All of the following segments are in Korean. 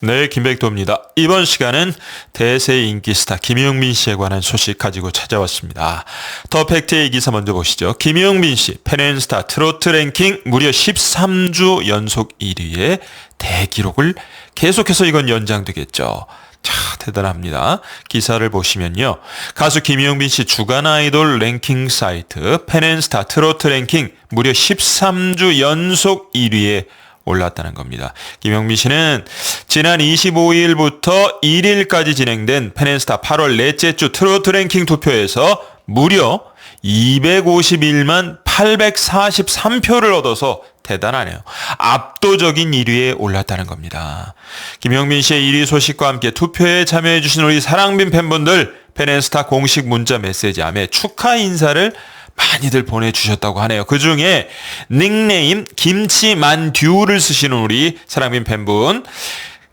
네, 김백도입니다. 이번 시간은 대세 인기 스타 김용민 씨에 관한 소식 가지고 찾아왔습니다. 더 팩트의 기사 먼저 보시죠. 김용민 씨, 팬앤스타 트로트 랭킹 무려 13주 연속 1위의 대기록을 계속해서 이건 연장되겠죠. 자, 대단합니다. 기사를 보시면요. 가수 김용민 씨 주간 아이돌 랭킹 사이트 팬앤스타 트로트 랭킹 무려 13주 연속 1위에 올랐다는 겁니다. 김용민 씨는 지난 25일부터 1일까지 진행된 팬앤스타 8월 넷째 주 트로트 랭킹 투표에서 무려 251만 843표를 얻어서 대단하네요. 압도적인 1위에 올랐다는 겁니다. 김용민 씨의 1위 소식과 함께 투표에 참여해주신 우리 사랑빈 팬분들 팬앤스타 공식 문자 메시지함에 축하 인사를 많이들 보내주셨다고 하네요. 그중에 닉네임 김치만듀를 쓰시는 우리 사랑빈 팬분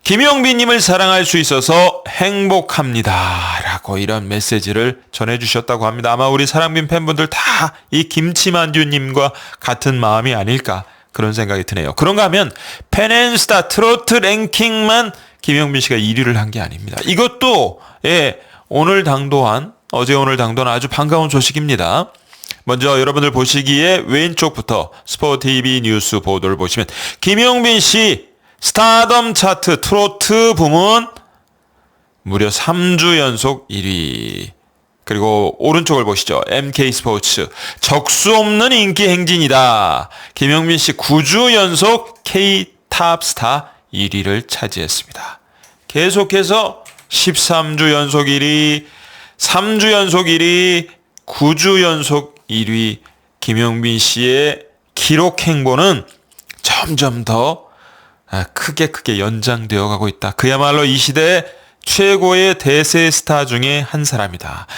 김용빈님을 사랑할 수 있어서 행복합니다 라고 이런 메시지를 전해주셨다고 합니다. 아마 우리 사랑빈 팬분들 다 이 김치만듀님과 같은 마음이 아닐까 그런 생각이 드네요. 그런가 하면 팬앤스타 트로트 랭킹만 김용빈 씨가 1위를 한 게 아닙니다. 이것도 오늘 당도한 어제 오늘 당도한 아주 반가운 소식입니다. 먼저 여러분들 보시기에 왼쪽부터 스포티비 뉴스 보도를 보시면 김용빈 씨 스타덤 차트 트로트 부문 무려 3주 연속 1위. 그리고 오른쪽을 보시죠. MK스포츠 적수 없는 인기 행진이다. 김용빈 씨 9주 연속 K탑스타 1위를 차지했습니다. 계속해서 13주 연속 1위, 3주 연속 1위, 9주 연속 1위 김용빈 씨의 기록 행보는 점점 더 크게 연장되어 가고 있다. 그야말로 이 시대 최고의 대세 스타 중에 한 사람이다.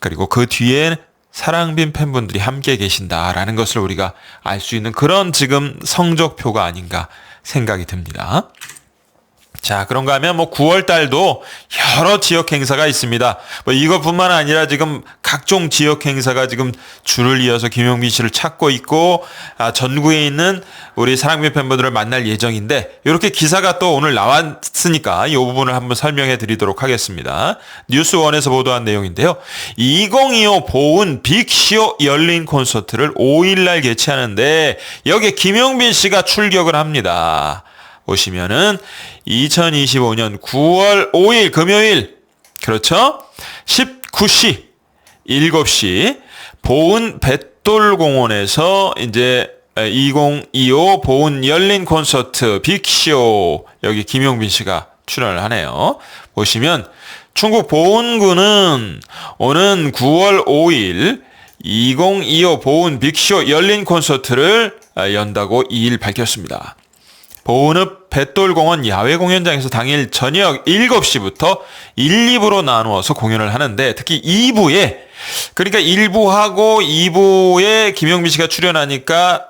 그리고 그 뒤에 사랑빈 팬분들이 함께 계신다라는 것을 우리가 알 수 있는 그런 지금 성적표가 아닌가 생각이 듭니다. 자, 그런가 하면 9월 달도 여러 지역 행사가 있습니다. 이것뿐만 아니라 지금 각종 지역 행사가 지금 줄을 이어서 김용빈 씨를 찾고 있고 전국에 있는 우리 사랑빈 팬분들을 만날 예정인데 이렇게 기사가 또 오늘 나왔으니까 이 부분을 한번 설명해 드리도록 하겠습니다. 뉴스원에서 보도한 내용인데요. 2025 보은 빅쇼 열린 콘서트를 5일날 개최하는데 여기에 김용빈 씨가 출격을 합니다. 보시면은 2025년 9월 5일 금요일 그렇죠? 19시 7시 보은 뱃돌공원에서 이제 2025 보은 열린 콘서트 빅쇼 여기 김용빈 씨가 출연을 하네요. 보시면 충북 보은군은 오는 9월 5일 2025 보은 빅쇼 열린 콘서트를 연다고 2일 밝혔습니다. 보은읍 뱃돌공원 야외 공연장에서 당일 저녁 7시부터 1, 2부로 나누어서 공연을 하는데 특히 2부에 그러니까 1부하고 2부에 김용빈 씨가 출연하니까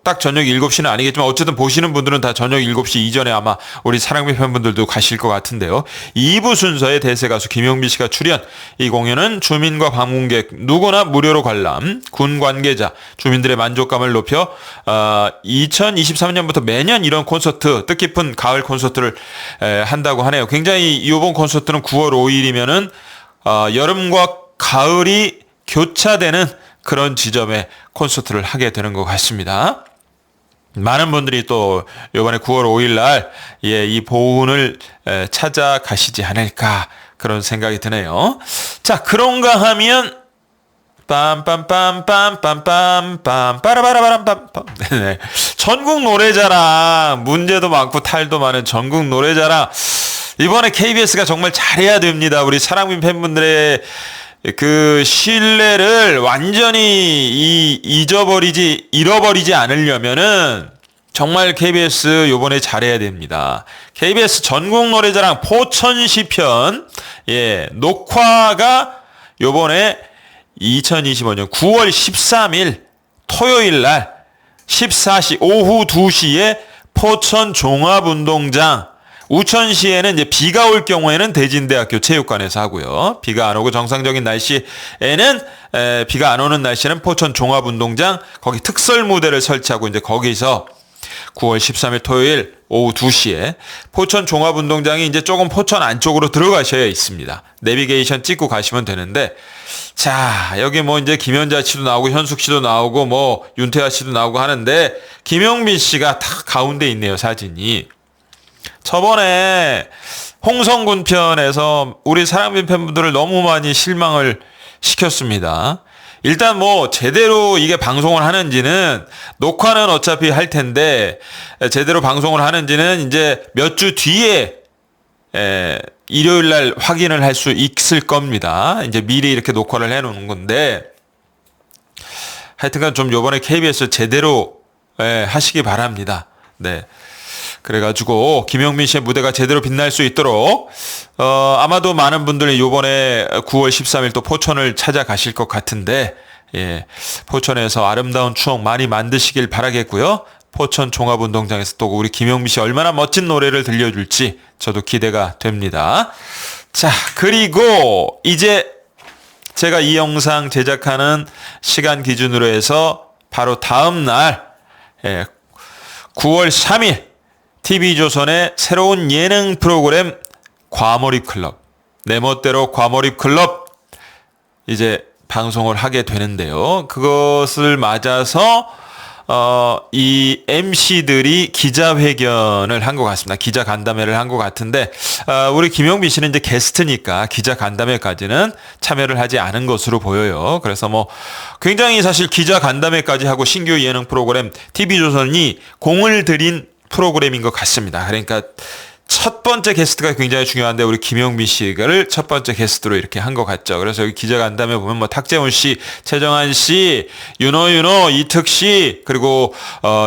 딱 저녁 7시는 아니겠지만 어쨌든 보시는 분들은 다 저녁 7시 이전에 아마 우리 사랑빈 팬분들도 가실 것 같은데요. 2부 순서의 대세 가수 김용빈 씨가 출연. 이 공연은 주민과 방문객 누구나 무료로 관람, 군 관계자, 주민들의 만족감을 높여 2023년부터 매년 이런 콘서트, 뜻깊은 가을 콘서트를 한다고 하네요. 굉장히 이번 콘서트는 9월 5일이면은 여름과 가을이 교차되는 그런 지점에 콘서트를 하게 되는 것 같습니다. 많은 분들이 또 이번에 9월 5일 날 이 보은을 찾아가시지 않을까 그런 생각이 드네요. 자, 그런가 하면 빰빰빰빰빰빰빰 빠라바라바람빰빰 네. 전국 노래자랑 문제도 많고 탈도 많은 전국 노래자랑 이번에 KBS가 정말 잘해야 됩니다. 우리 사랑빈 팬분들의 그 신뢰를 완전히 잃어버리지 않으려면은 정말 KBS 요번에 잘해야 됩니다. KBS 전국 노래자랑 포천시편 녹화가 요번에 2025년 9월 13일 토요일 날 14시 오후 2시에 포천 종합운동장 우천시에는 이제 비가 올 경우에는 대진대학교 체육관에서 하고요. 비가 안 오고 정상적인 날씨에는 비가 안 오는 날씨는 포천 종합운동장 거기 특설 무대를 설치하고 이제 거기서 9월 13일 토요일 오후 2시에 포천 종합운동장이 이제 조금 포천 안쪽으로 들어가셔야 있습니다. 내비게이션 찍고 가시면 되는데, 자, 여기 뭐 이제 김연자 씨도 나오고 현숙 씨도 나오고 뭐 윤태아 씨도 나오고 하는데 김용민 씨가 다 가운데 있네요, 사진이. 저번에 홍성군 편에서 우리 사랑빈 팬분들을 너무 많이 실망을 시켰습니다. 일단 뭐 제대로 이게 방송을 하는지는, 녹화는 어차피 할 텐데 제대로 방송을 하는지는 이제 몇 주 뒤에 일요일 날 확인을 할 수 있을 겁니다. 이제 미리 이렇게 녹화를 해 놓는 건데, 하여튼간 좀 요번에 KBS 제대로 하시기 바랍니다. 네. 그래가지고 김용민 씨의 무대가 제대로 빛날 수 있도록 아마도 많은 분들이 요번에 9월 13일 또 포천을 찾아가실 것 같은데, 예, 포천에서 아름다운 추억 많이 만드시길 바라겠고요. 포천 종합운동장에서 또 우리 김용민 씨 얼마나 멋진 노래를 들려줄지 저도 기대가 됩니다. 자, 그리고 이제 제가 이 영상 제작하는 시간 기준으로 해서 바로 다음 날 9월 3일 TV조선의 새로운 예능 프로그램 과몰입 클럽, 내 멋대로 과몰입 클럽 이제 방송을 하게 되는데요. 그것을 맞아서 이 MC들이 기자회견을 한 것 같습니다. 기자 간담회를 한 것 같은데, 우리 김용민 씨는 이제 게스트니까 기자 간담회까지는 참여를 하지 않은 것으로 보여요. 그래서 뭐 굉장히 사실 기자 간담회까지 하고 신규 예능 프로그램 TV조선이 공을 들인 프로그램인 것 같습니다. 그러니까 첫 번째 게스트가 굉장히 중요한데 우리 김용민 씨를 첫 번째 게스트로 이렇게 한 것 같죠. 그래서 여기 기자간담회 보면 뭐 탁재훈 씨, 최정한 씨, 윤호, 이특 씨, 그리고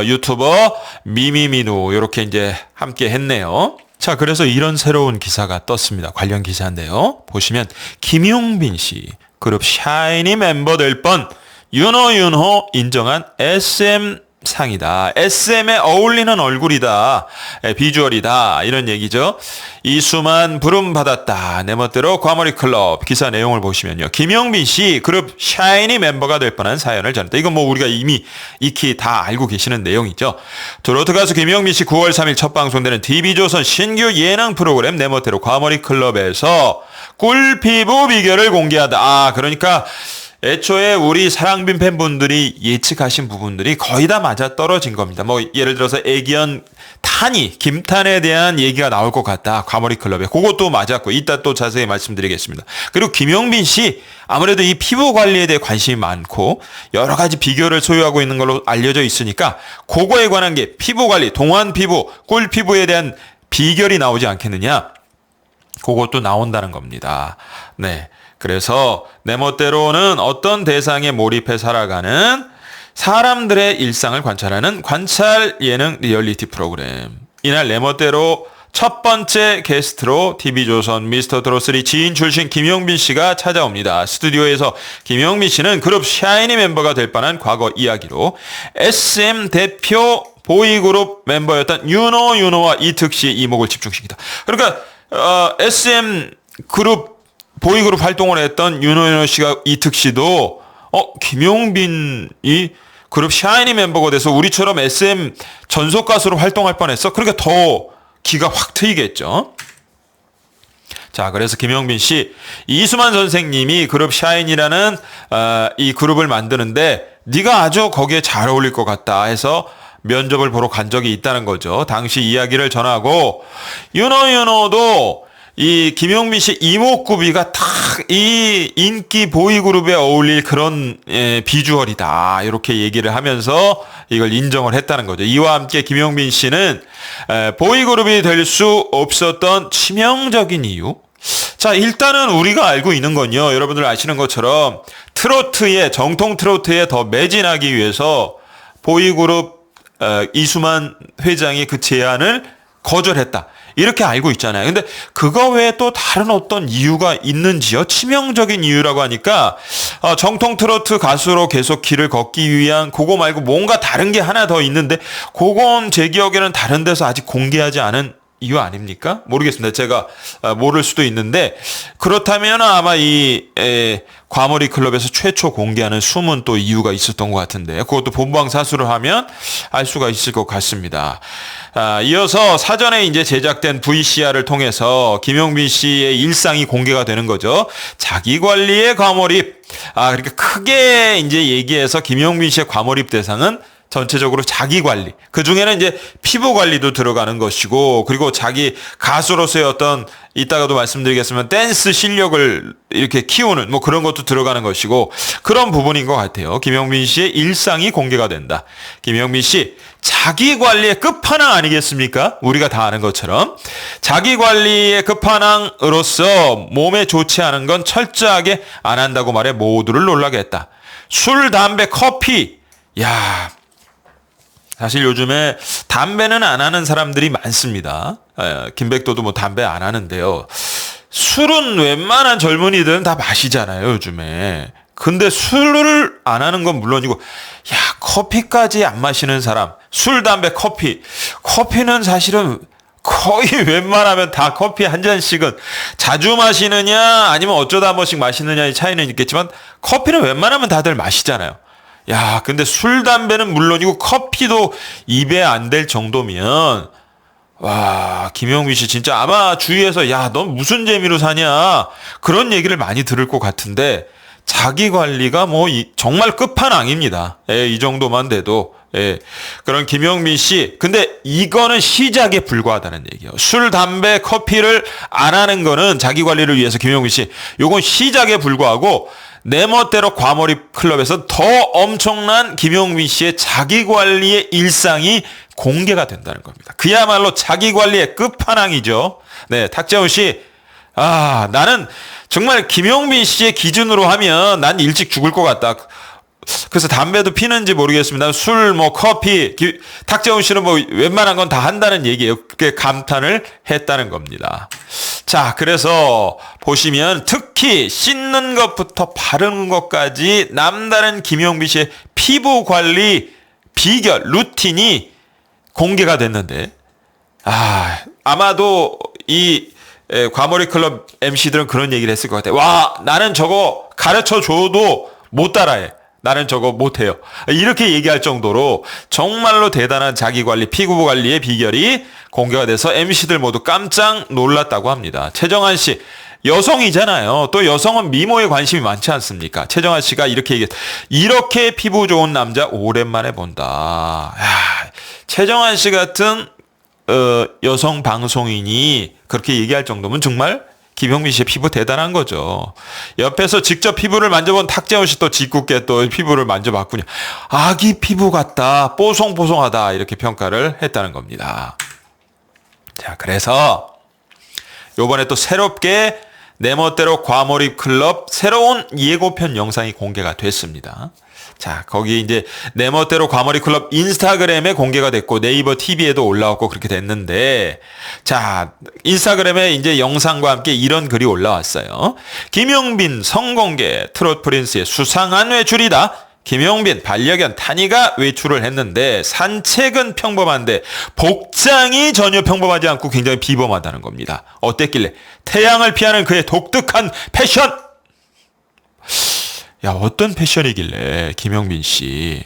유튜버 미미민우 이렇게 이제 함께 했네요. 자, 그래서 이런 새로운 기사가 떴습니다. 관련 기사인데요. 보시면 김용민 씨 그룹 샤이니 멤버 될 뻔, 윤호 인정한 SM 상이다. SM에 어울리는 얼굴이다. 비주얼이다. 이런 얘기죠. 이수만 부름 받았다. 내 멋대로 과몰입 클럽. 기사 내용을 보시면요. 김용민 씨 그룹 샤이니 멤버가 될 뻔한 사연을 전했다. 이건 뭐 우리가 이미 익히 다 알고 계시는 내용이죠. 트로트 가수 김용민 씨 9월 3일 첫 방송되는 TV조선 신규 예능 프로그램 내 멋대로 과몰입 클럽에서 꿀 피부 비결을 공개하다. 그러니까 애초에 우리 사랑빈 팬분들이 예측하신 부분들이 거의 다 맞아 떨어진 겁니다. 뭐 예를 들어서 애기연 김탄에 대한 얘기가 나올 것 같다. 과몰입 클럽에. 그것도 맞았고 이따 또 자세히 말씀드리겠습니다. 그리고 김용민 씨 아무래도 이 피부 관리에 대해 관심이 많고 여러 가지 비결을 소유하고 있는 걸로 알려져 있으니까 그거에 관한 게 피부 관리, 동안 피부, 꿀 피부에 대한 비결이 나오지 않겠느냐. 그것도 나온다는 겁니다. 네. 그래서 내 멋대로는 어떤 대상에 몰입해 살아가는 사람들의 일상을 관찰하는 관찰 예능 리얼리티 프로그램. 이날 내 멋대로 첫 번째 게스트로 TV조선 미스터트롯3 지인 출신 김용민 씨가 찾아옵니다. 스튜디오에서 김용민 씨는 그룹 샤이니 멤버가 될 뻔한 과거 이야기로 SM 대표 보이그룹 멤버였던 윤호와 이특 씨의 이목을 집중시키다. 그러니까 SM 그룹 보이그룹 활동을 했던 윤호 씨가 이특 씨도 김용빈이 그룹 샤이니 멤버가 돼서 우리처럼 SM 전속 가수로 활동할 뻔했어. 그러니까 더 기가 확 트이겠죠. 자, 그래서 김용빈 씨, 이수만 선생님이 그룹 샤이니라는 이 그룹을 만드는데 네가 아주 거기에 잘 어울릴 것 같다 해서 면접을 보러 간 적이 있다는 거죠. 당시 이야기를 전하고 윤호도 이 김용민 씨 이목구비가 딱 이 인기 보이그룹에 어울릴 그런 비주얼이다. 이렇게 얘기를 하면서 이걸 인정을 했다는 거죠. 이와 함께 김용민 씨는 보이그룹이 될 수 없었던 치명적인 이유. 자, 일단은 우리가 알고 있는 건요. 여러분들 아시는 것처럼 정통 트로트에 더 매진하기 위해서 보이그룹 이수만 회장이 그 제안을 거절했다. 이렇게 알고 있잖아요. 근데 그거 외에 또 다른 어떤 이유가 있는지요? 치명적인 이유라고 하니까 정통 트로트 가수로 계속 길을 걷기 위한 그거 말고 뭔가 다른 게 하나 더 있는데 그건 제 기억에는 다른 데서 아직 공개하지 않은 이유 아닙니까? 모르겠습니다. 제가 모를 수도 있는데 그렇다면 아마 이 과몰입 클럽에서 최초 공개하는 숨은 또 이유가 있었던 것 같은데 그것도 본방사수를 하면 알 수가 있을 것 같습니다. 이어서 사전에 이제 제작된 VCR을 통해서 김용민 씨의 일상이 공개가 되는 거죠. 자기 관리의 과몰입. 그러니까 크게 이제 얘기해서 김용민 씨의 과몰입 대상은 전체적으로 자기 관리. 그 중에는 이제 피부 관리도 들어가는 것이고, 그리고 자기 가수로서의 어떤, 이따가도 말씀드리겠지만, 댄스 실력을 이렇게 키우는, 뭐 그런 것도 들어가는 것이고, 그런 부분인 것 같아요. 김용민 씨의 일상이 공개가 된다. 김용민 씨, 자기 관리의 끝판왕 아니겠습니까? 우리가 다 아는 것처럼. 자기 관리의 끝판왕으로서 몸에 좋지 않은 건 철저하게 안 한다고 말해 모두를 놀라게 했다. 술, 담배, 커피. 야, 사실 요즘에 담배는 안 하는 사람들이 많습니다. 김백도도 뭐 담배 안 하는데요. 술은 웬만한 젊은이들은 다 마시잖아요, 요즘에. 근데 술을 안 하는 건 물론이고, 야, 커피까지 안 마시는 사람. 술, 담배, 커피. 커피는 사실은 거의 웬만하면 다 커피 한 잔씩은 자주 마시느냐, 아니면 어쩌다 한 번씩 마시느냐의 차이는 있겠지만, 커피는 웬만하면 다들 마시잖아요. 야, 근데 술, 담배는 물론이고 커피도 입에 안 될 정도면 와, 김용민 씨 진짜 아마 주위에서 야, 넌 무슨 재미로 사냐 그런 얘기를 많이 들을 것 같은데 자기 관리가 뭐 정말 끝판왕입니다. 이 정도만 돼도 그런 김용민 씨. 근데 이거는 시작에 불과하다는 얘기예요. 술, 담배, 커피를 안 하는 거는 자기 관리를 위해서 김용민 씨. 요건 시작에 불과하고 내 멋대로 과몰입 클럽에서 더 엄청난 김용민 씨의 자기 관리의 일상이 공개가 된다는 겁니다. 그야말로 자기 관리의 끝판왕이죠. 네, 탁재훈 씨. 나는 정말 김용민 씨의 기준으로 하면 난 일찍 죽을 것 같다. 그래서 담배도 피는지 모르겠습니다. 술, 뭐 커피, 탁재훈 씨는 뭐 웬만한 건 다 한다는 얘기예요. 그게 감탄을 했다는 겁니다. 자, 그래서 보시면 특히 씻는 것부터 바르는 것까지 남다른 김용민 씨의 피부 관리 비결, 루틴이 공개가 됐는데, 아마도 이 과몰입 클럽 MC들은 그런 얘기를 했을 것 같아요. 와, 나는 저거 가르쳐 줘도 못 따라해. 나는 저거 못해요. 이렇게 얘기할 정도로 정말로 대단한 자기관리, 피부 관리의 비결이 공개가 돼서 MC들 모두 깜짝 놀랐다고 합니다. 최정한 씨, 여성이잖아요. 또 여성은 미모에 관심이 많지 않습니까? 최정한 씨가 이렇게 얘기했어요. 이렇게 피부 좋은 남자 오랜만에 본다. 최정한 씨 같은 여성 방송인이 그렇게 얘기할 정도면 정말 김용민 씨의 피부 대단한 거죠. 옆에서 직접 피부를 만져본 탁재훈 씨 또 짓궂게 또 피부를 만져봤군요. 아기 피부 같다. 뽀송뽀송하다. 이렇게 평가를 했다는 겁니다. 자, 그래서 요번에 또 새롭게 내 멋대로 과몰입 클럽 새로운 예고편 영상이 공개가 됐습니다. 자, 거기 이제 내 멋대로 과몰입 클럽 인스타그램에 공개가 됐고 네이버 TV에도 올라왔고 그렇게 됐는데, 자, 인스타그램에 이제 영상과 함께 이런 글이 올라왔어요. 김용빈 성공개 트롯 프린스의 수상한 외출이다. 김용빈 반려견 타니가 외출을 했는데 산책은 평범한데 복장이 전혀 평범하지 않고 굉장히 비범하다는 겁니다. 어땠길래? 태양을 피하는 그의 독특한 패션. 야, 어떤 패션이길래 김용민 씨.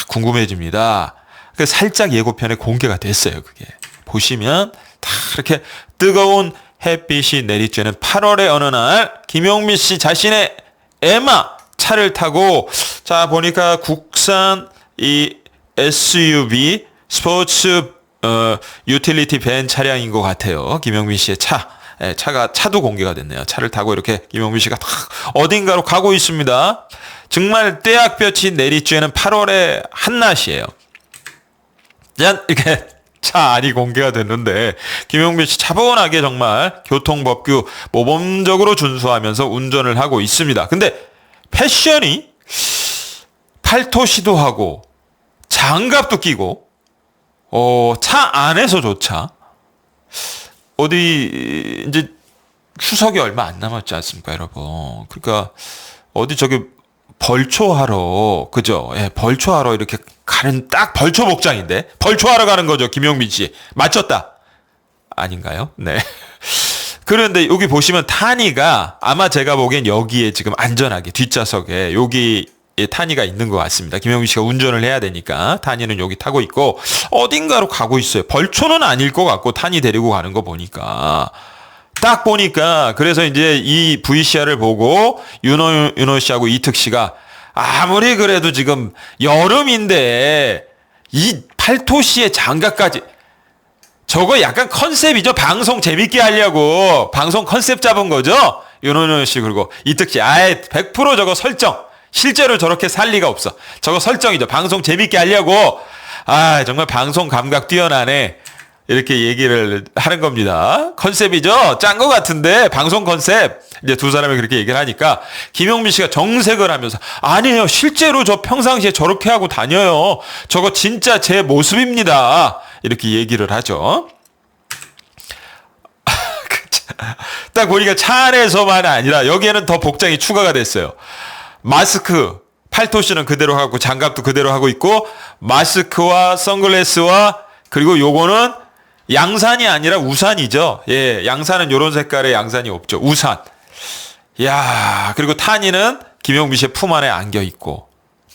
궁금해집니다. 살짝 예고편에 공개가 됐어요. 그게 보시면 다 이렇게 뜨거운 햇빛이 내리쬐는 8월의 어느 날 김용민 씨 자신의 에마 차를 타고, 자, 보니까 국산 이 SUV 스포츠 유틸리티 밴 차량인 것 같아요. 김용민 씨의 차도 공개가 됐네요. 차를 타고 이렇게 김용민 씨가 어딘가로 가고 있습니다. 정말 떼약볕이 내리쬐는 8월의 한낮이에요. 짠! 이렇게 차 안이 공개가 됐는데 김용민 씨 차분하게 정말 교통법규 모범적으로 준수하면서 운전을 하고 있습니다. 근데 패션이 팔토 시도하고 장갑도 끼고 차 안에서조차 어디 이제 추석이 얼마 안 남았지 않습니까, 여러분? 그러니까 어디 저기 벌초하러, 그죠? 예, 벌초하러 이렇게 가는 딱 벌초 복장인데 벌초하러 가는 거죠, 김용민 씨. 맞췄다. 아닌가요? 네. 그런데 여기 보시면 타니가 아마 제가 보기엔 여기에 지금 안전하게 뒷좌석에 여기 타니가 있는 것 같습니다. 김영민 씨가 운전을 해야 되니까 타니는 여기 타고 있고 어딘가로 가고 있어요. 벌초는 아닐 것 같고 타니 데리고 가는 거 보니까 딱 보니까 그래서 이제 이 VCR을 보고 윤호 씨하고 이특 씨가 아무리 그래도 지금 여름인데 이 팔토시의 장갑까지 저거 약간 컨셉이죠. 방송 재밌게 하려고 방송 컨셉 잡은 거죠. 윤호 씨 그리고 이특 씨 아예 100% 저거 설정. 실제로 저렇게 살 리가 없어. 저거 설정이죠. 방송 재밌게 하려고. 아, 정말 방송 감각 뛰어나네. 이렇게 얘기를 하는 겁니다. 컨셉이죠? 짠 거 같은데, 방송 컨셉. 이제 두 사람이 그렇게 얘기를 하니까, 김용민 씨가 정색을 하면서, 아니에요. 실제로 저 평상시에 저렇게 하고 다녀요. 저거 진짜 제 모습입니다. 이렇게 얘기를 하죠. 딱 보니까 차 안에서만 아니라, 여기에는 더 복장이 추가가 됐어요. 마스크, 팔토시는 그대로 하고 장갑도 그대로 하고 있고 마스크와 선글라스와 그리고 요거는 양산이 아니라 우산이죠. 예, 양산은 요런 색깔의 양산이 없죠. 우산. 야, 그리고 타니는 김용민 씨의 품 안에 안겨 있고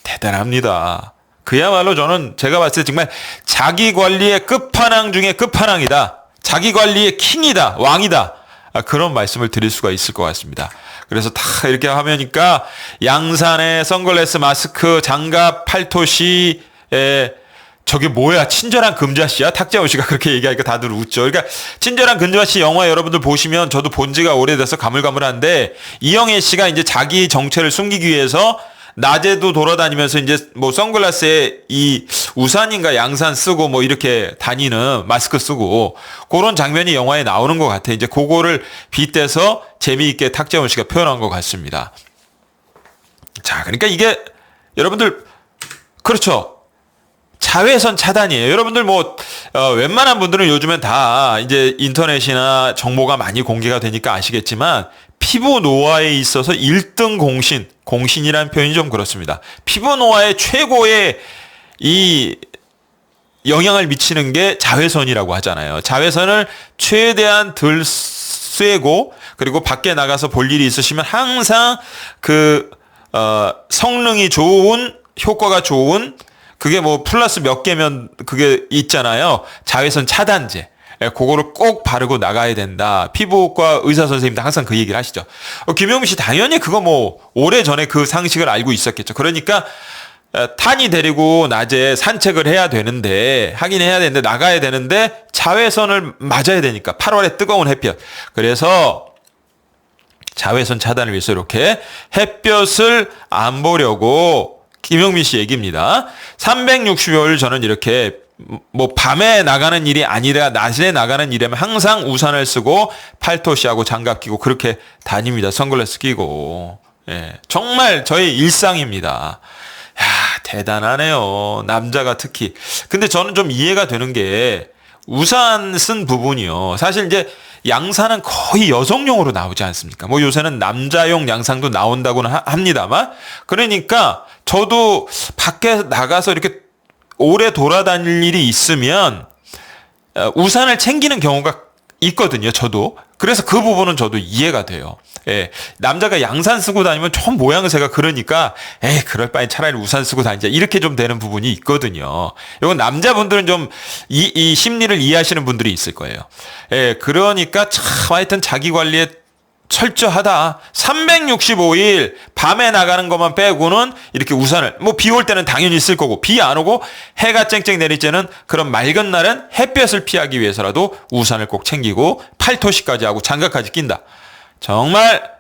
대단합니다. 그야말로 저는 제가 봤을 때 정말 자기 관리의 끝판왕 중에 끝판왕이다. 자기 관리의 킹이다. 왕이다. 그런 말씀을 드릴 수가 있을 것 같습니다. 그래서 다 이렇게 하면니까 양산에 선글라스, 마스크, 장갑, 팔토시, 저게 뭐야? 친절한 금자씨야? 탁재훈 씨가 그렇게 얘기하니까 다들 웃죠. 그러니까 친절한 금자씨 영화 여러분들 보시면 저도 본 지가 오래돼서 가물가물한데 이영애 씨가 이제 자기 정체를 숨기기 위해서 낮에도 돌아다니면서 이제 뭐 선글라스에 이 우산인가 양산 쓰고 뭐 이렇게 다니는 마스크 쓰고 그런 장면이 영화에 나오는 것 같아요. 이제 그거를 빗대서 재미있게 탁재훈 씨가 표현한 것 같습니다. 자, 그러니까 이게 여러분들 그렇죠. 자외선 차단이에요. 여러분들 뭐 웬만한 분들은 요즘엔 다 이제 인터넷이나 정보가 많이 공개가 되니까 아시겠지만 피부 노화에 있어서 1등 공신이라는 표현이 좀 그렇습니다. 피부 노화의 최고의 이 영향을 미치는 게 자외선이라고 하잖아요. 자외선을 최대한 덜 쐬고 그리고 밖에 나가서 볼 일이 있으시면 항상 성능이 좋은 효과가 좋은 그게 뭐 플러스 몇 개면 그게 있잖아요. 자외선 차단제. 그거를 꼭 바르고 나가야 된다. 피부과 의사 선생님도 항상 그 얘기를 하시죠. 김용민 씨 당연히 그거 뭐 오래전에 그 상식을 알고 있었겠죠. 그러니까 탄이 데리고 낮에 산책을 해야 되는데 하긴 해야 되는데 나가야 되는데 자외선을 맞아야 되니까 8월에 뜨거운 햇볕. 그래서 자외선 차단을 위해서 이렇게 햇볕을 안 보려고 김용민 씨 얘기입니다. 365일 저는 이렇게 뭐 밤에 나가는 일이 아니라 낮에 나가는 일이면 항상 우산을 쓰고 팔토시하고 장갑 끼고 그렇게 다닙니다. 선글라스 끼고. 예, 정말 저의 일상입니다. 야, 대단하네요. 남자가 특히. 근데 저는 좀 이해가 되는 게 우산 쓴 부분이요. 사실 이제 양산은 거의 여성용으로 나오지 않습니까? 뭐 요새는 남자용 양산도 나온다고는 합니다만. 그러니까 저도 밖에 나가서 이렇게 오래 돌아다닐 일이 있으면 우산을 챙기는 경우가 있거든요. 저도. 그래서 그 부분은 저도 이해가 돼요. 예. 남자가 양산 쓰고 다니면 좀 모양새가 그러니까 그럴 바엔 차라리 우산 쓰고 다니자. 이렇게 좀 되는 부분이 있거든요. 이건 남자분들은 좀 이 심리를 이해하시는 분들이 있을 거예요. 예. 그러니까 참 하여튼 자기 관리에 철저하다. 365일 밤에 나가는 것만 빼고는 이렇게 우산을 뭐 비 올 때는 당연히 쓸 거고 비 안 오고 해가 쨍쨍 내릴 때는 그런 맑은 날은 햇볕을 피하기 위해서라도 우산을 꼭 챙기고 팔토시까지 하고 장갑까지 낀다. 정말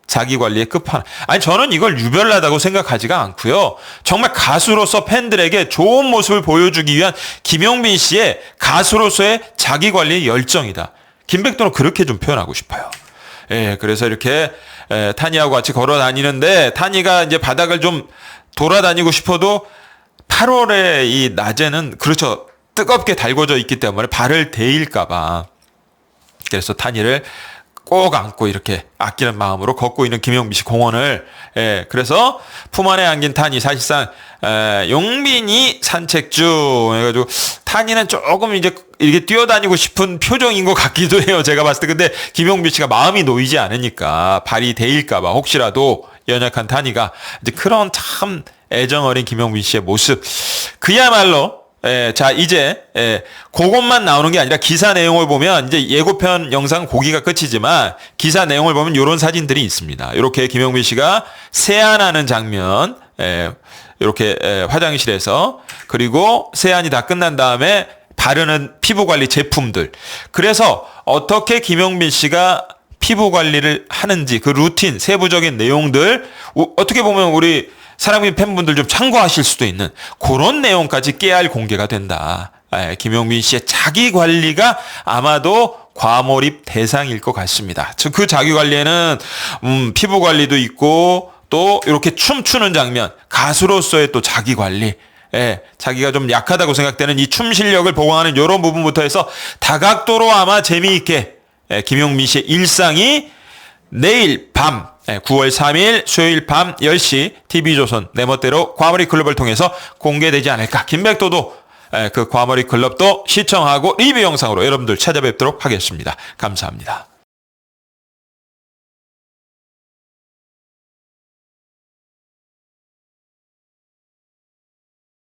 자기 관리의 끝판왕. 아니 저는 이걸 유별나다고 생각하지가 않고요. 정말 가수로서 팬들에게 좋은 모습을 보여주기 위한 김용민 씨의 가수로서의 자기 관리의 열정이다. 김백도는 그렇게 좀 표현하고 싶어요. 예, 그래서 이렇게 타니하고 같이 걸어 다니는데 타니가 이제 바닥을 좀 돌아다니고 싶어도 8월에 이 낮에는 그렇죠. 뜨겁게 달궈져 있기 때문에 발을 데일까봐. 그래서 타니를 꼭 안고 이렇게 아끼는 마음으로 걷고 있는 김용민 씨 공원을, 그래서 품 안에 안긴 탄이 사실상 용민이 산책 중 해가지고 탄이는 조금 이제 이렇게 뛰어다니고 싶은 표정인 것 같기도 해요. 제가 봤을 때. 근데 김용민 씨가 마음이 놓이지 않으니까 발이 데일까봐 혹시라도 연약한 탄이가 이제 그런 참 애정 어린 김용민 씨의 모습. 그야말로 자, 이제, 그것만 나오는 게 아니라 기사 내용을 보면, 이제 예고편 영상 고기가 끝이지만, 기사 내용을 보면 요런 사진들이 있습니다. 요렇게 김용민 씨가 세안하는 장면, 요렇게, 화장실에서, 그리고 세안이 다 끝난 다음에 바르는 피부 관리 제품들. 그래서 어떻게 김용민 씨가 피부 관리를 하는지 그 루틴, 세부적인 내용들, 어떻게 보면 우리 사랑꾼 팬분들 좀 참고하실 수도 있는 그런 내용까지 깨알 공개가 된다. 김용민 씨의 자기 관리가 아마도 과몰입 대상일 것 같습니다. 그 자기 관리에는 피부 관리도 있고 또 이렇게 춤추는 장면, 가수로서의 또 자기 관리. 자기가 좀 약하다고 생각되는 이 춤 실력을 보강하는 이런 부분부터 해서 다각도로 아마 재미있게 김용민 씨의 일상이 내일 밤 9월 3일 수요일 밤 10시 TV조선 내 멋대로 과몰입 클럽을 통해서 공개되지 않을까. 김백도도 그 과몰입 클럽도 시청하고 리뷰 영상으로 여러분들 찾아뵙도록 하겠습니다. 감사합니다.